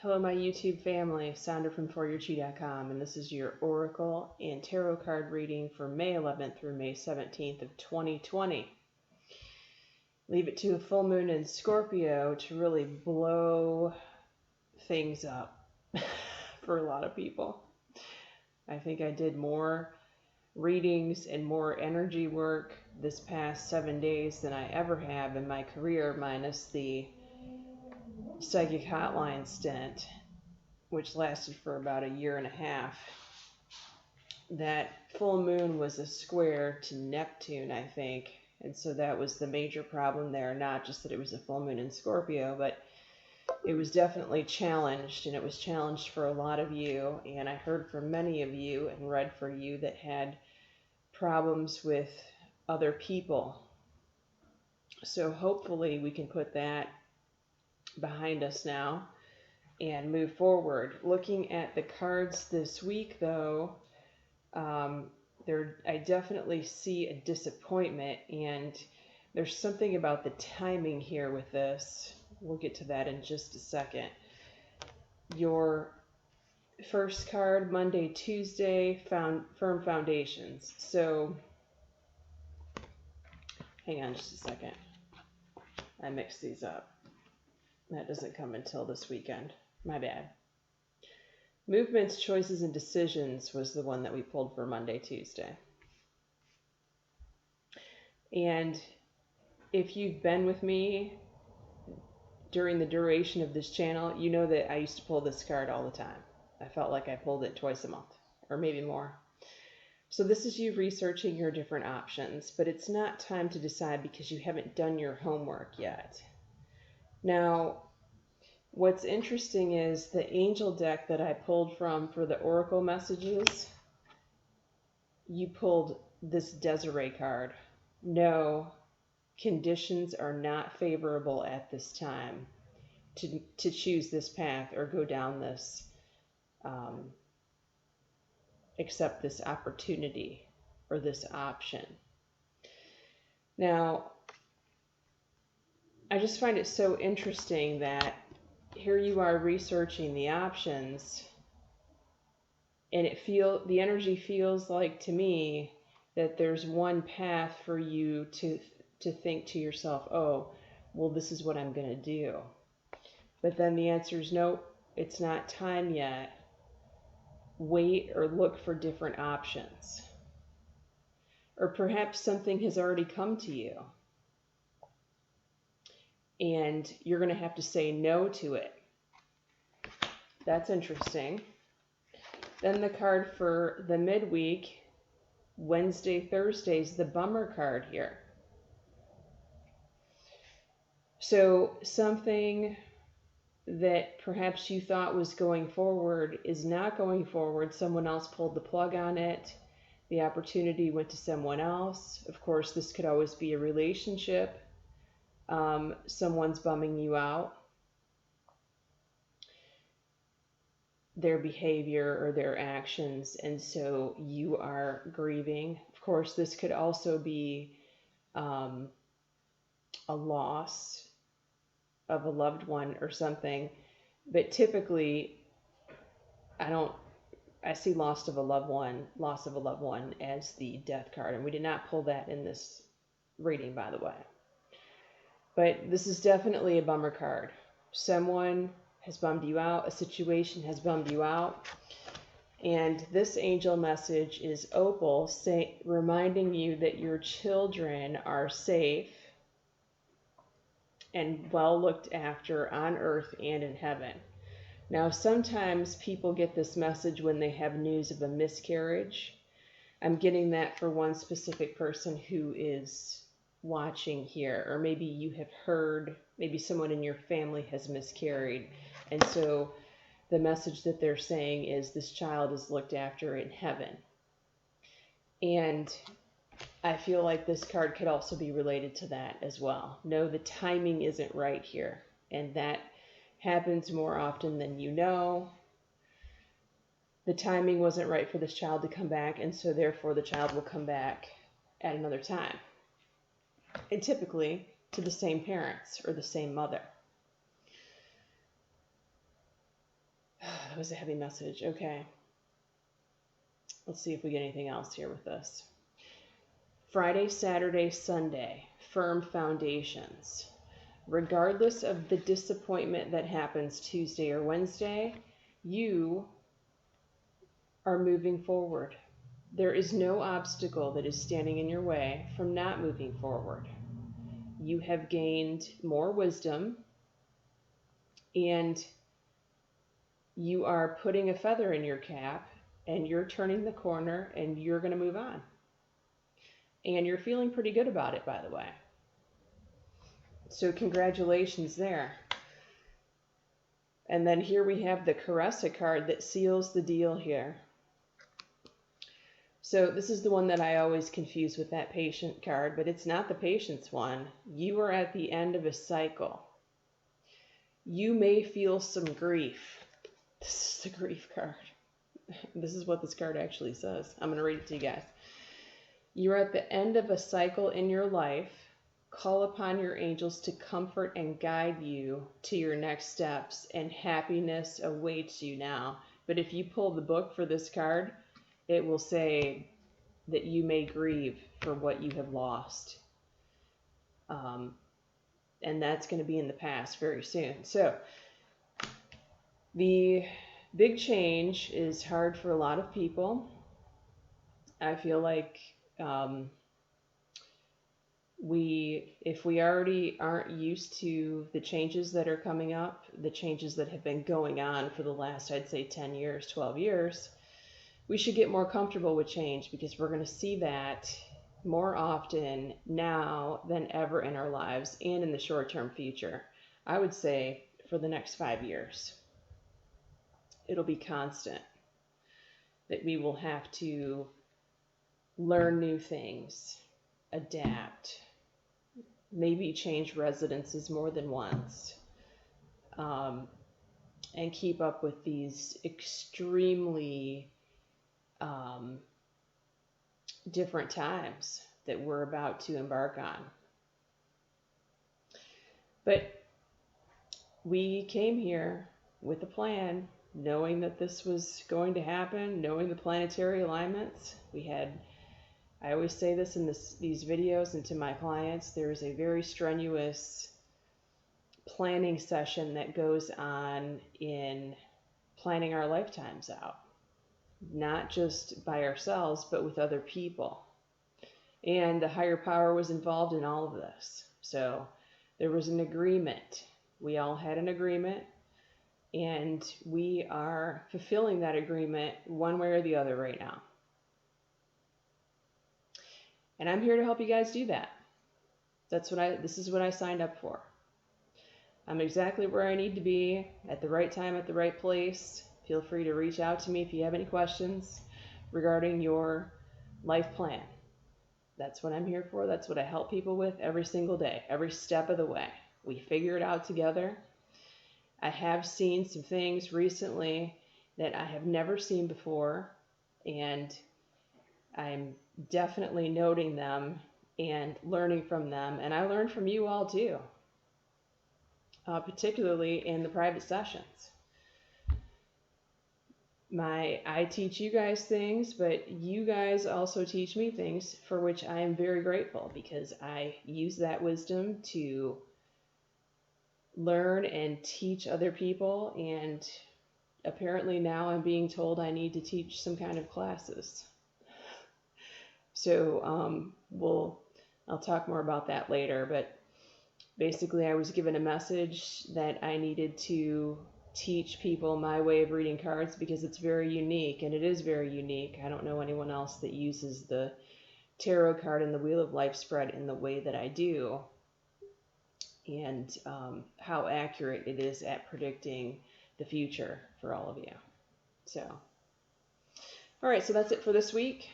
Hello, my YouTube family, Sandra from ForYourChi.com, and this is your Oracle and Tarot card reading for May 11th through May 17th of 2020. Leave it to a full moon in Scorpio to really blow things up for a lot of people. I think I did more readings and more energy work this past 7 days than I ever have in my career, minus the psychic hotline stint, which lasted for about a year and a half. That full moon was a square to Neptune, I think, and so that was the major problem there. Not just that it was a full moon in Scorpio, but it was definitely challenged, and it was challenged for a lot of you, and I heard from many of you and read for you that had problems with other people. So hopefully we can put that behind us now and move forward. Looking at the cards this week, though, I definitely see a disappointment, and there's something about the timing here with this. We'll get to that in just a second. Your first card, Monday, Tuesday, firm foundations. So, hang on just a second. I mixed these up. That doesn't come until this weekend. My bad. Movements, choices, and decisions was the one that we pulled for Monday, Tuesday. And if you've been with me during the duration of this channel, you know that I used to pull this card all the time. I felt like I pulled it twice a month, or maybe more. So this is you researching your different options, but it's not time to decide because you haven't done your homework yet. Now, what's interesting is the angel deck that I pulled from for the oracle messages, you pulled this Desiree card. No, conditions are not favorable at this time to choose this path or go down this, accept this opportunity or this option. Now, I just find it so interesting that here you are researching the options, and the energy feels like to me that there's one path for you to think to yourself, oh, well, this is what I'm going to do. But then the answer is nope, it's not time yet. Wait or look for different options. Or perhaps something has already come to you, and you're going to have to say no to it. That's interesting. Then the card for the midweek, Wednesday, Thursday, is the bummer card here. So something that perhaps you thought was going forward is not going forward. Someone else pulled the plug on it. The opportunity went to someone else. Of course, this could always be a relationship. Someone's bumming you out. Their behavior or their actions, and so you are grieving. Of course, this could also be a loss of a loved one or something, but typically I see loss of a loved one as the death card, and we did not pull that in this reading, by the way. But this is definitely a bummer card. Someone has bummed you out, a situation has bummed you out, and this angel message is Opal, reminding you that your children are safe and well looked after on earth and in heaven. Now, sometimes people get this message when they have news of a miscarriage. I'm getting that for one specific person who is watching here, or maybe you have heard, maybe someone in your family has miscarried, and so the message that they're saying is this child is looked after in heaven. And I feel like this card could also be related to that as well. No, the timing isn't right here, and that happens more often than you know. The timing wasn't right for this child to come back, and so therefore the child will come back at another time, and typically to the same parents or the same mother. that was a heavy message. Okay. Let's see if we get anything else here with this. Friday, Saturday, Sunday, firm foundations. Regardless of the disappointment that happens Tuesday or Wednesday, you are moving forward. There is no obstacle that is standing in your way from not moving forward. You have gained more wisdom, and you are putting a feather in your cap, and you're turning the corner, and you're going to move on. And you're feeling pretty good about it, by the way. So congratulations there. And then here we have the Caressa card that seals the deal here. So this is the one that I always confuse with that patient card, but it's not the patience one. You are at the end of a cycle. You may feel some grief. This is the grief card. This is what this card actually says. I'm going to read it to you guys. You're at the end of a cycle in your life. Call upon your angels to comfort and guide you to your next steps, and happiness awaits you now. But if you pull the book for this card, it will say that you may grieve for what you have lost. And that's going to be in the past very soon. So the big change is hard for a lot of people. I feel like if we already aren't used to the changes that are coming up, the changes that have been going on for the last, I'd say 10 years, 12 years, we should get more comfortable with change, because we're going to see that more often now than ever in our lives and in the short-term future. I would say for the next 5 years. It'll be constant that we will have to learn new things, adapt, maybe change residences more than once, and keep up with these extremely different times that we're about to embark on. But we came here with a plan, knowing that this was going to happen, knowing the planetary alignments. I always say this in these videos and to my clients, there is a very strenuous planning session that goes on in planning our lifetimes out. Not just by ourselves, but with other people. And the higher power was involved in all of this. So there was an agreement. We all had an agreement, and we are fulfilling that agreement one way or the other right now. And I'm here to help you guys do that. This is what I signed up for. I'm exactly where I need to be at the right time, at the right place. Feel free to reach out to me if you have any questions regarding your life plan. That's what I'm here for. That's what I help people with every single day, every step of the way. We figure it out together. I have seen some things recently that I have never seen before, and I'm definitely noting them and learning from them. And I learn from you all too, particularly in the private sessions. I teach you guys things, but you guys also teach me things for which I am very grateful, because I use that wisdom to learn and teach other people, and apparently now I'm being told I need to teach some kind of classes. So I'll talk more about that later, but basically I was given a message that I needed to teach people my way of reading cards, because it's very unique, and it is very unique. I don't know anyone else that uses the tarot card and the Wheel of Life spread in the way that I do, and how accurate it is at predicting the future for all of you. So, all right, so that's it for this week.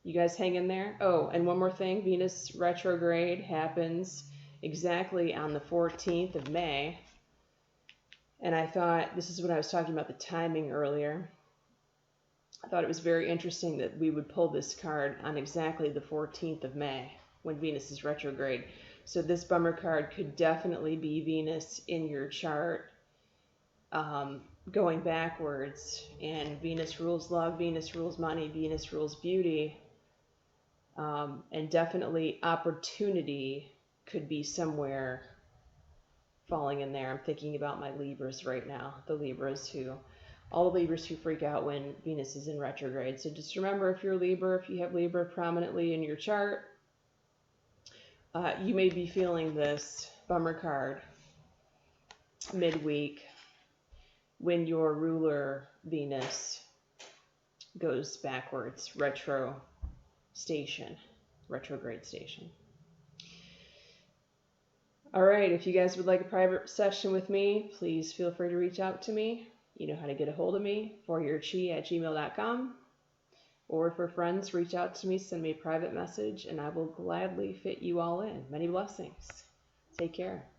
You guys hang in there. Oh, and one more thing, Venus retrograde happens exactly on the 14th of May. And I thought, this is what I was talking about, the timing earlier. I thought it was very interesting that we would pull this card on exactly the 14th of May when Venus is retrograde. So this bummer card could definitely be Venus in your chart going backwards, and Venus rules love, Venus rules money, Venus rules beauty, and definitely opportunity could be somewhere falling in there. I'm thinking about my Libras right now, all the Libras who freak out when Venus is in retrograde. So just remember, if you're Libra, if you have Libra prominently in your chart, you may be feeling this bummer card midweek when your ruler Venus goes backwards, retrograde station. All right, if you guys would like a private session with me, please feel free to reach out to me. You know how to get a hold of me, foryourchi@gmail.com. Or for friends, reach out to me, send me a private message, and I will gladly fit you all in. Many blessings. Take care.